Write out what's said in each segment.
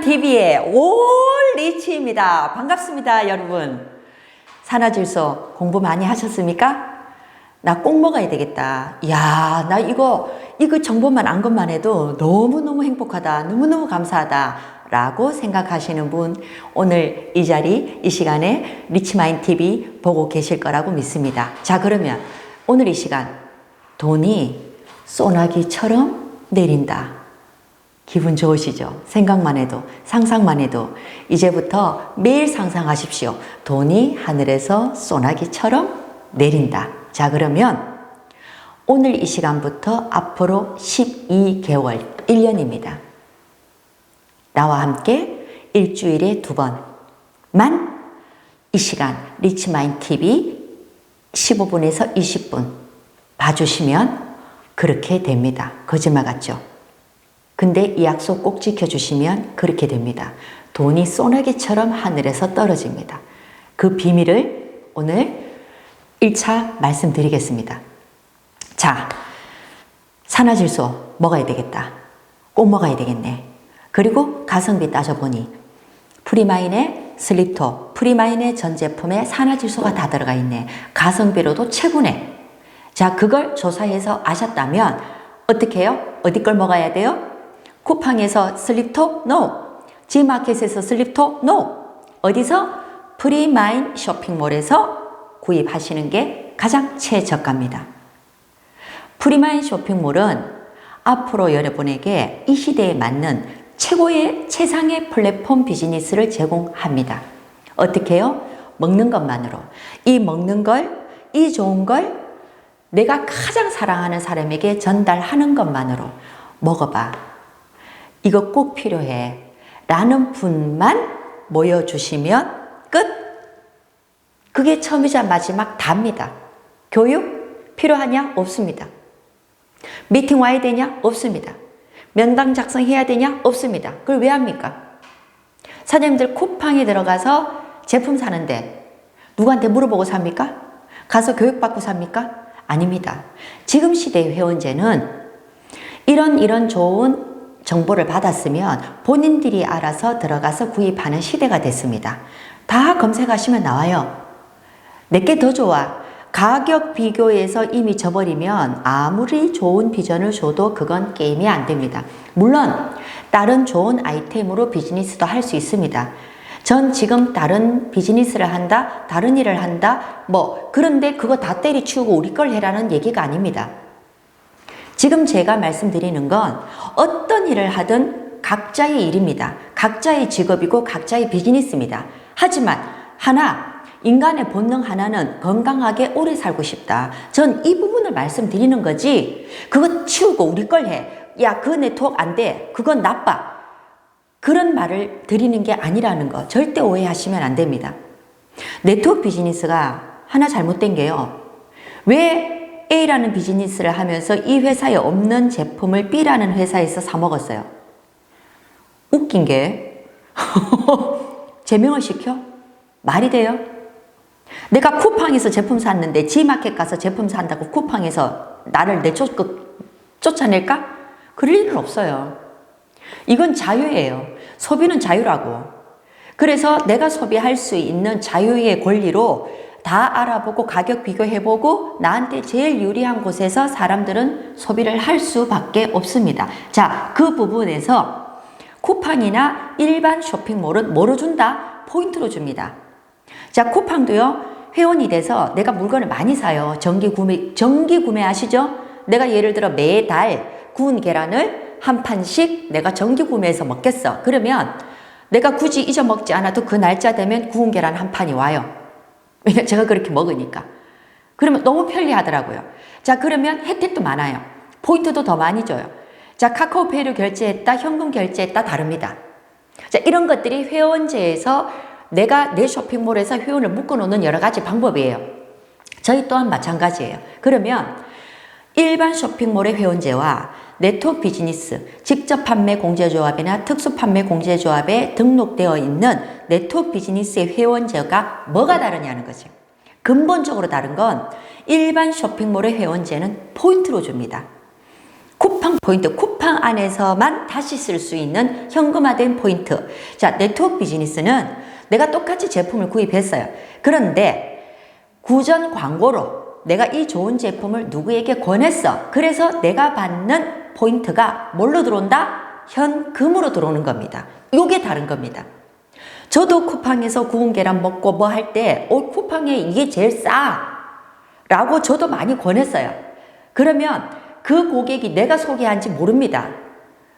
TV의 올리치입니다. 반갑습니다, 여러분. 산화질소 공부 많이 하셨습니까? 나 꼭 먹어야 되겠다. 야, 나 이거 정보만 안 것만 해도 너무너무 행복하다. 너무너무 감사하다. 라고 생각하시는 분, 오늘 이 자리, 이 시간에 리치마인 TV 보고 계실 거라고 믿습니다. 자, 그러면 오늘 이 시간, 돈이 소나기처럼 내린다. 기분 좋으시죠? 생각만 해도, 상상만 해도 이제부터 매일 상상하십시오. 돈이 하늘에서 소나기처럼 내린다. 자, 그러면 오늘 이 시간부터 앞으로 12개월, 1년입니다. 나와 함께 일주일에 2번만 이 시간 리치마인 TV 15분에서 20분 봐주시면 그렇게 됩니다. 거짓말 같죠? 근데 이 약속 꼭 지켜주시면 그렇게 됩니다. 돈이 소나기처럼 하늘에서 떨어집니다. 그 비밀을 오늘 1차 말씀드리겠습니다. 자, 산화질소 먹어야 되겠다. 꼭 먹어야 되겠네. 그리고 가성비 따져보니 프리마인의 슬립톱, 프리마인의 전 제품에 산화질소가 다 들어가 있네. 가성비로도 최고네. 자, 그걸 조사해서 아셨다면 어떻게 해요? 어디 걸 먹어야 돼요? 쿠팡에서 슬립톱? No. G마켓에서 슬립톱? No. 어디서? 프리마인 쇼핑몰에서 구입하시는 게 가장 최저가입니다. 프리마인 쇼핑몰은 앞으로 여러분에게 이 시대에 맞는 최고의 최상의 플랫폼 비즈니스를 제공합니다. 어떻게 해요? 먹는 것만으로. 이 먹는 걸, 이 좋은 걸 내가 가장 사랑하는 사람에게 전달하는 것만으로 먹어봐. 이거 꼭 필요해. 라는 분만 모여주시면 끝. 그게 처음이자 마지막 답니다. 교육 필요하냐? 없습니다. 미팅 와야 되냐? 없습니다. 면담 작성해야 되냐? 없습니다. 그걸 왜 합니까? 사장님들 쿠팡에 들어가서 제품 사는데 누구한테 물어보고 삽니까? 가서 교육받고 삽니까? 아닙니다. 지금 시대의 회원제는 이런 좋은 정보를 받았으면 본인들이 알아서 들어가서 구입하는 시대가 됐습니다. 다 검색하시면 나와요. 내게 더 좋아. 가격 비교에서 이미 져버리면 아무리 좋은 비전을 줘도 그건 게임이 안 됩니다. 물론 다른 좋은 아이템으로 비즈니스도 할 수 있습니다. 전 지금 다른 비즈니스를 한다, 다른 일을 한다, 그런데 그거 다 때리치우고 우리 걸 해라는 얘기가 아닙니다. 지금 제가 말씀드리는 건 어떤 일을 하든 각자의 일입니다. 각자의 직업이고 각자의 비즈니스입니다. 하지만 인간의 본능 하나는 건강하게 오래 살고 싶다. 전 이 부분을 말씀드리는 거지. 그거 치우고 우리 걸 해. 야, 그 네트워크 안 돼. 그건 나빠. 그런 말을 드리는 게 아니라는 거 절대 오해하시면 안 됩니다. 네트워크 비즈니스가 하나 잘못된 게요. 왜 A라는 비즈니스를 하면서 이 회사에 없는 제품을 B라는 회사에서 사 먹었어요? 웃긴 게 제명을 시켜? 말이 돼요? 내가 쿠팡에서 제품 샀는데 G마켓 가서 제품 산다고 쿠팡에서 나를 쫓아낼까? 그럴 일은 없어요. 이건 자유예요. 소비는 자유라고. 그래서 내가 소비할 수 있는 자유의 권리로 다 알아보고 가격 비교해보고 나한테 제일 유리한 곳에서 사람들은 소비를 할 수밖에 없습니다. 자, 그 부분에서 쿠팡이나 일반 쇼핑몰은 뭐로 준다? 포인트로 줍니다. 자, 쿠팡도요, 회원이 돼서 내가 물건을 많이 사요. 정기 구매 아시죠? 내가 예를 들어 매달 구운 계란을 한 판씩 내가 정기 구매해서 먹겠어. 그러면 내가 굳이 잊어먹지 않아도 그 날짜 되면 구운 계란 한 판이 와요. 왜냐면 제가 그렇게 먹으니까. 그러면 너무 편리하더라고요. 자, 그러면 혜택도 많아요. 포인트도 더 많이 줘요. 자, 카카오페이로 결제했다, 현금 결제했다, 다릅니다. 자, 이런 것들이 회원제에서 내가 내 쇼핑몰에서 회원을 묶어놓는 여러 가지 방법이에요. 저희 또한 마찬가지예요. 그러면 일반 쇼핑몰의 회원제와 네트워크 비즈니스, 직접 판매 공제조합이나 특수 판매 공제조합에 등록되어 있는 네트워크 비즈니스의 회원제가 뭐가 다르냐는 거죠. 근본적으로 다른 건 일반 쇼핑몰의 회원제는 포인트로 줍니다. 쿠팡 포인트, 쿠팡 안에서만 다시 쓸 수 있는 현금화된 포인트. 자, 네트워크 비즈니스는 내가 똑같이 제품을 구입했어요. 그런데 구전 광고로 내가 이 좋은 제품을 누구에게 권했어. 그래서 내가 받는 포인트가 뭘로 들어온다? 현금으로 들어오는 겁니다. 이게 다른 겁니다. 저도 쿠팡에서 구운 계란 먹고 뭐 할 때 쿠팡에 이게 제일 싸 라고 저도 많이 권했어요. 그러면 그 고객이 내가 소개한지 모릅니다.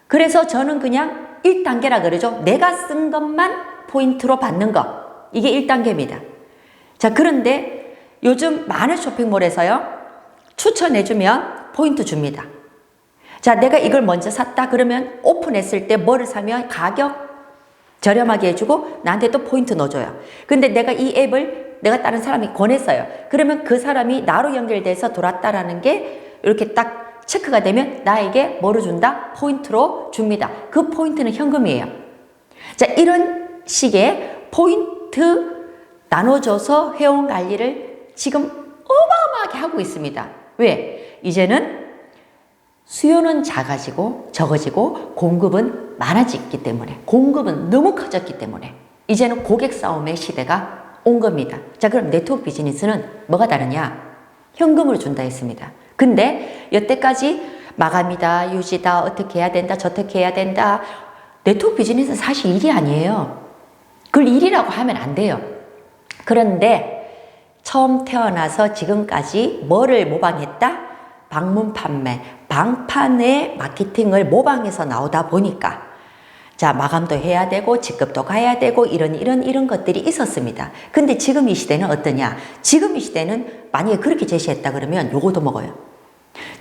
그래서 저는 그냥 1단계라 그러죠. 내가 쓴 것만 포인트로 받는 거. 이게 1단계입니다. 자, 그런데 요즘 많은 쇼핑몰에서요, 추천해주면 포인트 줍니다. 자, 내가 이걸 먼저 샀다 그러면 오픈했을 때 뭐를 사면 가격 저렴하게 해주고 나한테 또 포인트 넣어줘요. 근데 내가 이 앱을 내가 다른 사람이 권했어요. 그러면 그 사람이 나로 연결돼서 돌았다라는 게 이렇게 딱 체크가 되면 나에게 뭐를 준다? 포인트로 줍니다. 그 포인트는 현금이에요. 자, 이런 식의 포인트 나눠줘서 회원 관리를 지금 어마어마하게 하고 있습니다. 왜? 이제는 수요는 작아지고 적어지고 공급은 많아졌기 때문에, 공급은 너무 커졌기 때문에 이제는 고객 싸움의 시대가 온 겁니다. 자, 그럼 네트워크 비즈니스는 뭐가 다르냐? 현금으로 준다 했습니다. 근데 여태까지 마감이다, 유지다, 어떻게 해야 된다, 저떻게 해야 된다. 네트워크 비즈니스는 사실 일이 아니에요. 그걸 일이라고 하면 안 돼요. 그런데 처음 태어나서 지금까지 뭐를 모방했다? 방문 판매, 방판의 마케팅을 모방해서 나오다 보니까 자, 마감도 해야 되고 직급도 가야 되고 이런 것들이 있었습니다. 근데 지금 이 시대는 어떠냐? 지금 이 시대는 만약에 그렇게 제시했다 그러면 요거도 먹어요.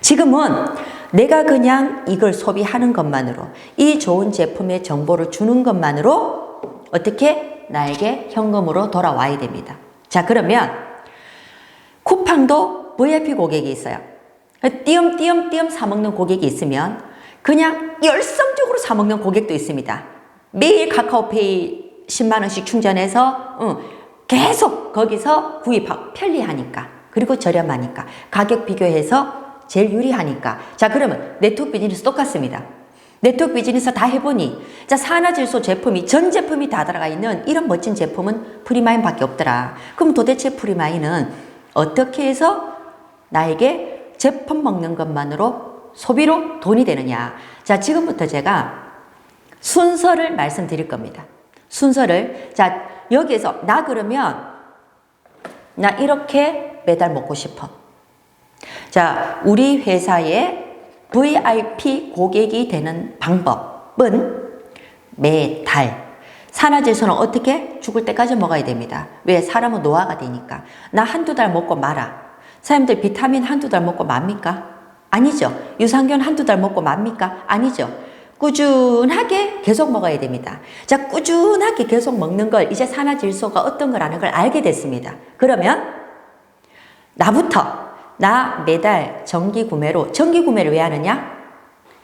지금은 내가 그냥 이걸 소비하는 것만으로, 이 좋은 제품의 정보를 주는 것만으로 어떻게 나에게 현금으로 돌아와야 됩니다. 자, 그러면 쿠팡도 VIP 고객이 있어요. 띄엄띄엄 사먹는 고객이 있으면 그냥 열성적으로 사먹는 고객도 있습니다. 매일 카카오페이 10만 원씩 충전해서 계속 거기서 구입하고 편리하니까, 그리고 저렴하니까, 가격 비교해서 제일 유리하니까. 자, 그러면 네트워크 비즈니스 똑같습니다. 네트워크 비즈니스 다 해보니 자, 산화질소 제품이, 전 제품이 다 들어가 있는 이런 멋진 제품은 프리마인밖에 없더라. 그럼 도대체 프리마인은 어떻게 해서 나에게 제품 먹는 것만으로 소비로 돈이 되느냐? 자, 지금부터 제가 순서를 말씀드릴 겁니다. 순서를. 자, 여기에서 나 그러면 나 이렇게 매달 먹고 싶어. 자, 우리 회사의 VIP 고객이 되는 방법은 매달 산화질소는 어떻게? 죽을 때까지 먹어야 됩니다. 왜? 사람은 노화가 되니까. 나 한두 달 먹고 말아. 사람들 비타민 한두 달 먹고 맙니까? 아니죠. 유산균 한두 달 먹고 맙니까? 아니죠. 꾸준하게 계속 먹어야 됩니다. 자, 꾸준하게 계속 먹는 걸, 이제 산화질소가 어떤 거라는 걸 알게 됐습니다. 그러면 나부터 나 매달 정기구매로, 정기구매를 왜 하느냐?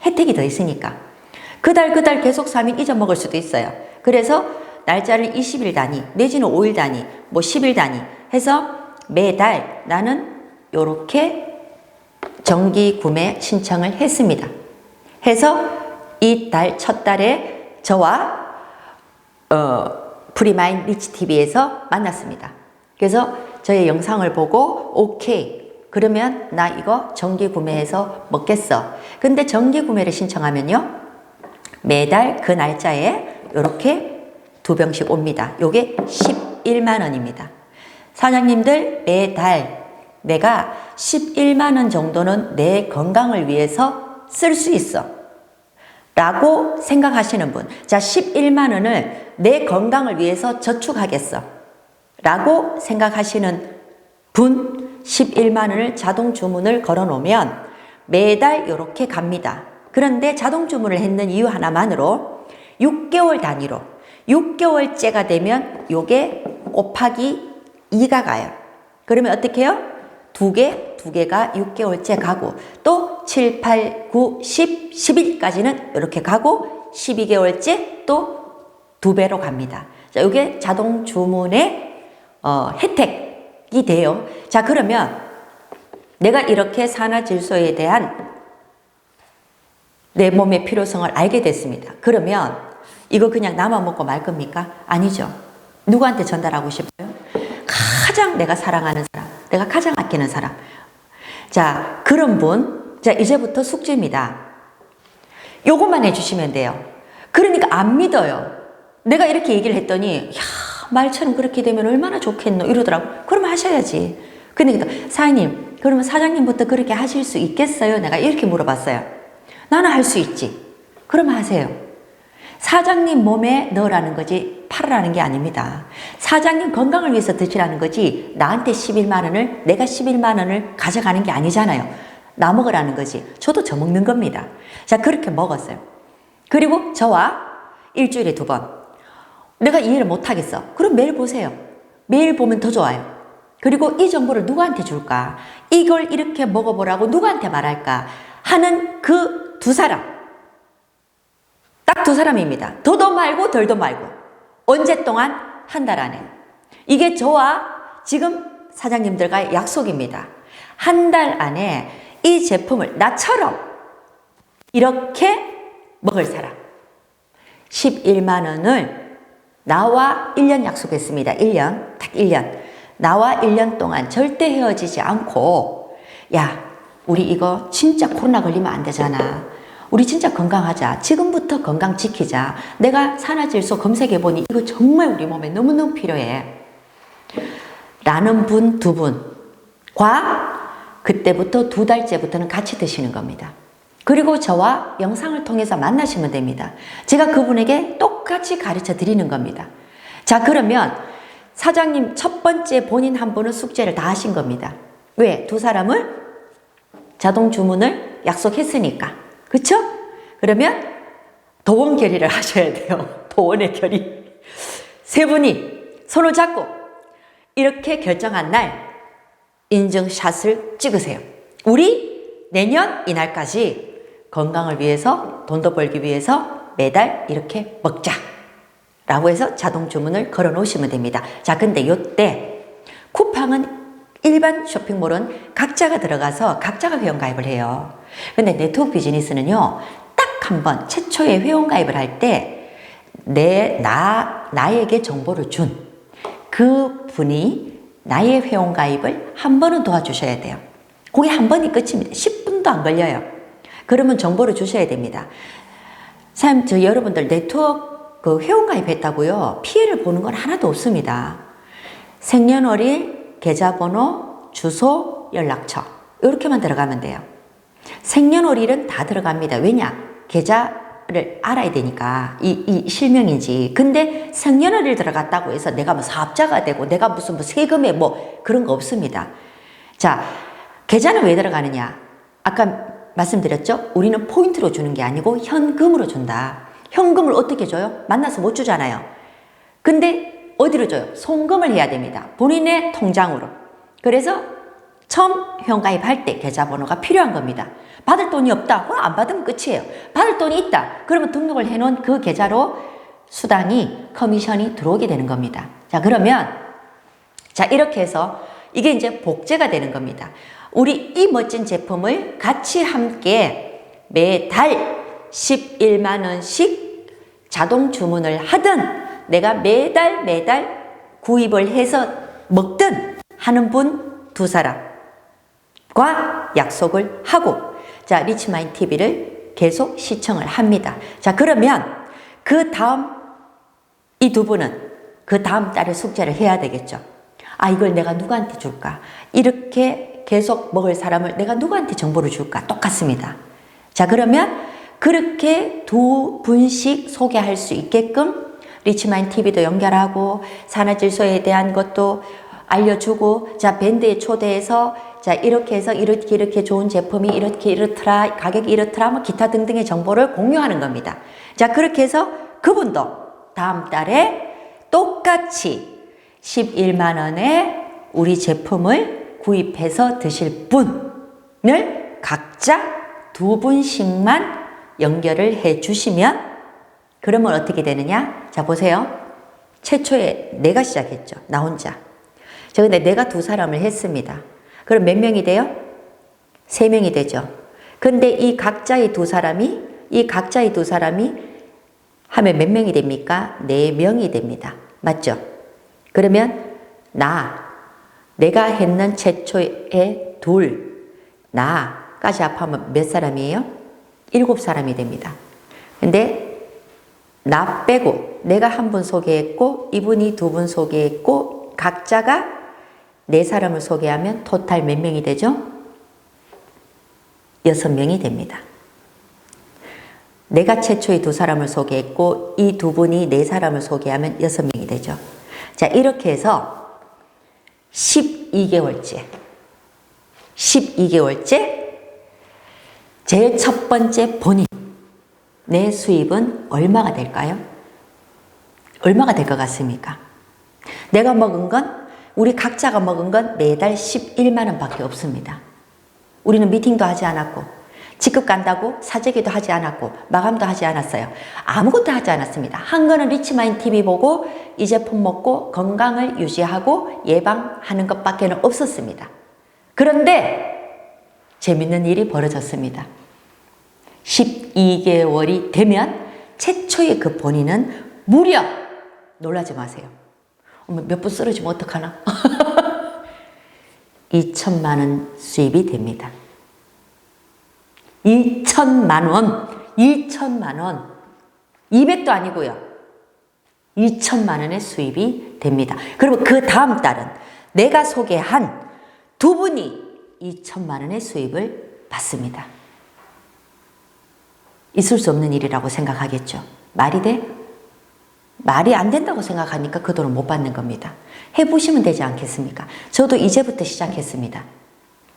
혜택이 더 있으니까. 그달 계속 사면 잊어먹을 수도 있어요. 그래서 날짜를 20일 단위 내지는 5일 단위, 뭐 10일 단위 해서 매달 나는 요렇게 정기구매 신청을 했습니다. 해서 이 달 첫 달에 저와 프리마인 리치TV에서 만났습니다. 그래서 저의 영상을 보고 오케이, 그러면 나 이거 정기구매해서 먹겠어. 근데 정기구매를 신청하면요, 매달 그 날짜에 이렇게 2병씩 옵니다. 요게 11만 원입니다. 사장님들 매달 내가 11만 원 정도는 내 건강을 위해서 쓸 수 있어 라고 생각하시는 분, 자, 11만 원을 내 건강을 위해서 저축하겠어 라고 생각하시는 분, 11만 원을 자동 주문을 걸어 놓으면 매달 이렇게 갑니다. 그런데 자동 주문을 했는 이유 하나만으로 6개월 단위로, 6개월째가 되면 요게 곱하기 2가 가요. 그러면 어떻게 해요? 두 개가 6개월째 가고, 또 7, 8, 9, 10, 11까지는 이렇게 가고, 12개월째 또 2배로 갑니다. 자, 이게 자동 주문의 혜택이 돼요. 자, 그러면 내가 이렇게 산화질소에 대한 내 몸의 필요성을 알게 됐습니다. 그러면 이거 그냥 나만 먹고 말 겁니까? 아니죠. 누구한테 전달하고 싶어요? 가장 내가 사랑하는 사람, 내가 가장 아끼는 사람. 자, 그런 분, 자, 이제부터 숙제입니다. 요것만 해주시면 돼요. 그러니까 안 믿어요. 내가 이렇게 얘기를 했더니, 야, 말처럼 그렇게 되면 얼마나 좋겠노? 이러더라고. 그러면 하셔야지. 그러니까, 사장님, 그러면 사장님부터 그렇게 하실 수 있겠어요? 내가 이렇게 물어봤어요. 나는 할 수 있지. 그러면 하세요. 사장님 몸에 넣으라는 거지, 팔으라는 게 아닙니다. 사장님 건강을 위해서 드시라는 거지, 나한테 11만 원을, 내가 11만 원을 가져가는 게 아니잖아요. 나 먹으라는 거지. 저도 저 먹는 겁니다. 자, 그렇게 먹었어요. 그리고 저와 일주일에 2번. 내가 이해를 못 하겠어. 그럼 매일 보세요. 매일 보면 더 좋아요. 그리고 이 정보를 누구한테 줄까? 이걸 이렇게 먹어보라고 누구한테 말할까? 하는 그 2사람. 딱 2사람입니다. 더도 말고 덜도 말고. 언제 동안? 한 달 안에. 이게 저와 지금 사장님들과의 약속입니다. 한 달 안에 이 제품을 나처럼 이렇게 먹을 사람. 11만 원을 나와 1년 약속했습니다. 1년. 딱 1년. 나와 1년 동안 절대 헤어지지 않고, 야, 우리 이거 진짜 코로나 걸리면 안 되잖아. 우리 진짜 건강하자. 지금부터 건강 지키자. 내가 산화질소 검색해보니 이거 정말 우리 몸에 너무너무 필요해. 라는 분 2분과 그때부터 2달째부터는 같이 드시는 겁니다. 그리고 저와 영상을 통해서 만나시면 됩니다. 제가 그분에게 똑같이 가르쳐 드리는 겁니다. 자, 그러면 사장님 첫 번째 본인 한 분은 숙제를 다 하신 겁니다. 왜? 2사람을 자동 주문을 약속했으니까. 그쵸? 그러면 도원 결의를 하셔야 돼요. 도원의 결의. 3분이 손을 잡고 이렇게 결정한 날 인증샷을 찍으세요. 우리 내년 이날까지 건강을 위해서, 돈도 벌기 위해서 매달 이렇게 먹자 라고 해서 자동 주문을 걸어 놓으시면 됩니다. 자, 근데 요때 쿠팡은 일반 쇼핑몰은 각자가 들어가서 각자가 회원가입을 해요. 근데 네트워크 비즈니스는요, 딱 한 번 최초에 회원가입을 할 때 나에게 정보를 준 그 분이 나의 회원가입을 한 번은 도와주셔야 돼요. 그게 한 번이 끝입니다. 10분도 안 걸려요. 그러면 정보를 주셔야 됩니다. 참, 여러분들 네트워크 회원가입했다고요, 피해를 보는 건 하나도 없습니다. 생년월일, 계좌번호, 주소, 연락처 이렇게만 들어가면 돼요. 생년월일은 다 들어갑니다. 왜냐? 계좌를 알아야 되니까 이 실명인지. 근데 생년월일 들어갔다고 해서 내가 뭐 사업자가 되고 내가 무슨 뭐 세금에 뭐 그런 거 없습니다. 자, 계좌는 왜 들어가느냐? 아까 말씀드렸죠? 우리는 포인트로 주는 게 아니고 현금으로 준다. 현금을 어떻게 줘요? 만나서 못 주잖아요. 근데 어디로 줘요? 송금을 해야 됩니다. 본인의 통장으로. 그래서 처음 회원가입할 때 계좌번호가 필요한 겁니다. 받을 돈이 없다? 그럼 안 받으면 끝이에요. 받을 돈이 있다? 그러면 등록을 해놓은 그 계좌로 수당이, 커미션이 들어오게 되는 겁니다. 자, 그러면 자, 이렇게 해서 이게 이제 복제가 되는 겁니다. 우리 이 멋진 제품을 같이 함께 매달 11만 원씩 자동 주문을 하든 내가 매달 구입을 해서 먹든 하는 분 2사람과 약속을 하고, 자, 리치마인 TV를 계속 시청을 합니다. 자, 그러면 그 다음 이 2분은 그 다음 달에 숙제를 해야 되겠죠. 아, 이걸 내가 누구한테 줄까? 이렇게 계속 먹을 사람을 내가 누구한테 정보를 줄까? 똑같습니다. 자, 그러면 그렇게 2분씩 소개할 수 있게끔 리치마인 TV도 연결하고 산화질소에 대한 것도 알려주고, 자, 밴드에 초대해서 자, 이렇게 해서 이렇게 좋은 제품이 이렇더라, 가격이 이렇더라, 뭐 기타 등등의 정보를 공유하는 겁니다. 자, 그렇게 해서 그분도 다음 달에 똑같이 11만 원에 우리 제품을 구입해서 드실 분을 각자 2분씩만 연결을 해 주시면, 그러면 어떻게 되느냐? 자, 보세요. 최초에 내가 시작했죠. 나 혼자. 자, 근데 내가 2사람을 했습니다. 그럼 몇 명이 돼요? 3명이 되죠. 근데 이 각자의 2사람이 이 각자의 두 사람이 하면 몇 명이 됩니까? 4명이 됩니다. 맞죠? 그러면 내가 했는 최초의 나까지 합하면 몇 사람이에요? 7사람이 됩니다. 근데 나 빼고 내가 한 분 소개했고 이분이 2분 소개했고 각자가 4사람을 소개하면 토탈 몇 명이 되죠? 6명이 됩니다. 내가 최초의 2사람을 소개했고 이 2분이 4사람을 소개하면 6명이 되죠. 자, 이렇게 해서 12개월째 제일 첫 번째 본인 내 수입은 얼마가 될까요? 얼마가 될 것 같습니까? 내가 먹은 건 우리 각자가 먹은 건 매달 11만 원 밖에 없습니다. 우리는 미팅도 하지 않았고 직급 간다고 사재기도 하지 않았고 마감도 하지 않았어요. 아무것도 하지 않았습니다. 한 거는 리치마인 TV 보고 이 제품 먹고 건강을 유지하고 예방하는 것밖에는 없었습니다. 그런데 재밌는 일이 벌어졌습니다. 12개월이 되면 최초의 그 본인은 무려 놀라지 마세요. 몇 분 쓰러지면 어떡하나? 2천만 원 수입이 됩니다. 2천만 원. 200도 아니고요. 2천만 원의 수입이 됩니다. 그리고 그 다음 달은 내가 소개한 2분이 2천만 원의 수입을 받습니다. 있을 수 없는 일이라고 생각하겠죠. 말이 돼? 말이 안 된다고 생각하니까 그 돈을 못 받는 겁니다. 해보시면 되지 않겠습니까? 저도 이제부터 시작했습니다.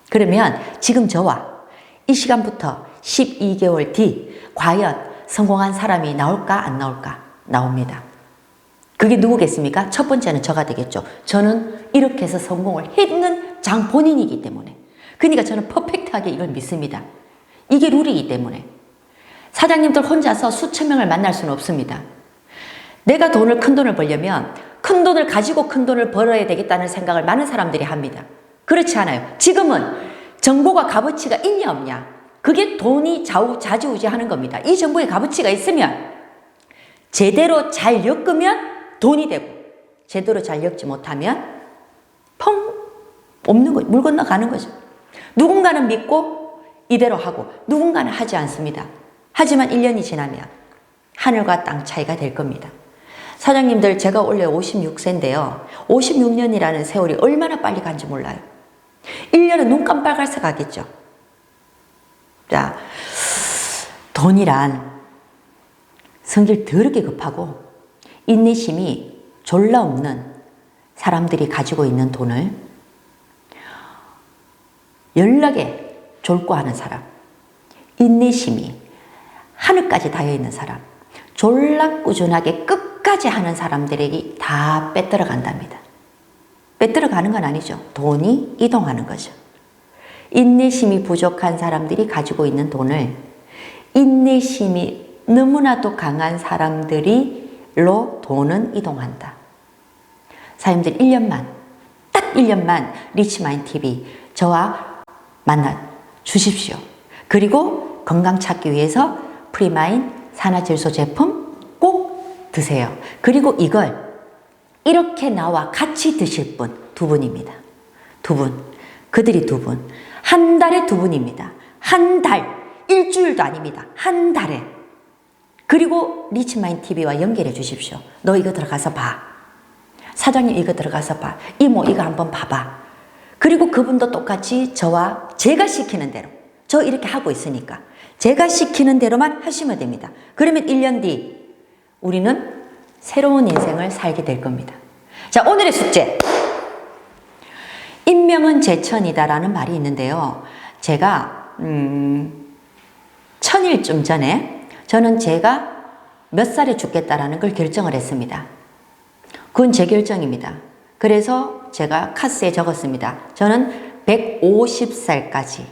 그러면 지금 저와 이 시간부터 12개월 뒤 과연 성공한 사람이 나올까 안 나올까? 나옵니다. 그게 누구겠습니까? 첫 번째는 저가 되겠죠. 저는 이렇게 해서 성공을 했는 장 본인이기 때문에. 그러니까 저는 퍼펙트하게 이걸 믿습니다. 이게 룰이기 때문에. 사장님들 혼자서 수천 명을 만날 수는 없습니다. 내가 큰 돈을 벌려면 큰 돈을 가지고 큰 돈을 벌어야 되겠다는 생각을 많은 사람들이 합니다. 그렇지 않아요. 지금은 정보가 값어치가 있냐 없냐, 그게 돈이 좌지우지하는 겁니다. 이 정보에 값어치가 있으면 제대로 잘 엮으면 돈이 되고 제대로 잘 엮지 못하면 펑 없는 거죠. 물 건너가는 거죠. 누군가는 믿고 이대로 하고 누군가는 하지 않습니다. 하지만 1년이 지나면 하늘과 땅 차이가 될 겁니다. 사장님들, 제가 원래 56세인데요. 56년이라는 세월이 얼마나 빨리 간지 몰라요. 1년은 눈 깜빡해서 가겠죠. 자, 돈이란 성질 더럽게 급하고 인내심이 졸라 없는 사람들이 가지고 있는 돈을 연락에 졸고하는 사람, 인내심이 하늘까지 닿여있는 사람, 졸라 꾸준하게 끝까지 하는 사람들에게 다 빼들어 간답니다. 빼들어 가는 건 아니죠. 돈이 이동하는 거죠. 인내심이 부족한 사람들이 가지고 있는 돈을 인내심이 너무나도 강한 사람들이로 돈은 이동한다. 사장님들 1년만, 딱 1년만 리치마인 TV 저와 만나 주십시오. 그리고 건강 찾기 위해서 프리마인 산화질소 제품 꼭 드세요. 그리고 이걸 이렇게 나와 같이 드실 분 2분입니다. 2분. 그들이 2분. 한 달에 2분입니다. 한 달. 일주일도 아닙니다. 한 달에. 그리고 리치마인 TV와 연결해 주십시오. 너 이거 들어가서 봐. 사장님 이거 들어가서 봐. 이모 이거 한번 봐봐. 그리고 그분도 똑같이 저와 제가 시키는 대로, 저 이렇게 하고 있으니까 제가 시키는 대로만 하시면 됩니다. 그러면 1년 뒤 우리는 새로운 인생을 살게 될 겁니다. 자, 오늘의 숙제. 인명은 제천이다라는 말이 있는데요. 제가 1000일쯤 전에 저는 제가 몇 살에 죽겠다라는 걸 결정을 했습니다. 그건 제 결정입니다. 그래서 제가 카스에 적었습니다. 저는 150살까지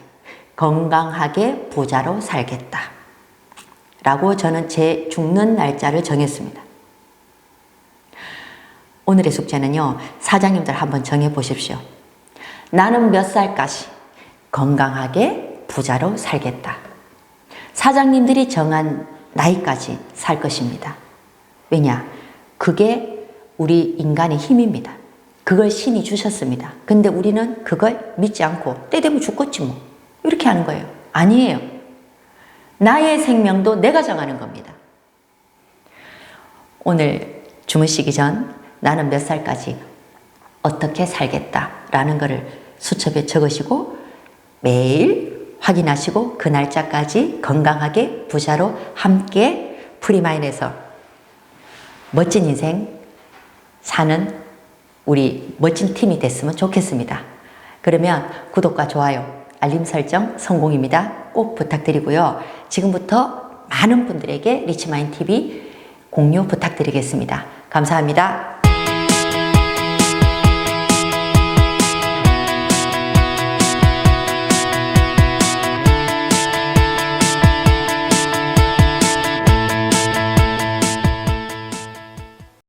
건강하게 부자로 살겠다 라고 저는 제 죽는 날짜를 정했습니다. 오늘의 숙제는요, 사장님들 한번 정해 보십시오. 나는 몇 살까지 건강하게 부자로 살겠다. 사장님들이 정한 나이까지 살 것입니다. 왜냐? 그게 우리 인간의 힘입니다. 그걸 신이 주셨습니다. 근데 우리는 그걸 믿지 않고 때 되면 죽겠지 뭐 이렇게 하는 거예요. 아니에요. 나의 생명도 내가 정하는 겁니다. 오늘 주무시기 전 나는 몇 살까지 어떻게 살겠다라는 것을 수첩에 적으시고 매일 확인하시고 그 날짜까지 건강하게 부자로 함께 프리마인에서 멋진 인생 사는 우리 멋진 팀이 됐으면 좋겠습니다. 그러면 구독과 좋아요, 알림 설정 성공입니다. 꼭 부탁드리고요. 지금부터 많은 분들에게 리치마인드 TV 공유 부탁드리겠습니다. 감사합니다.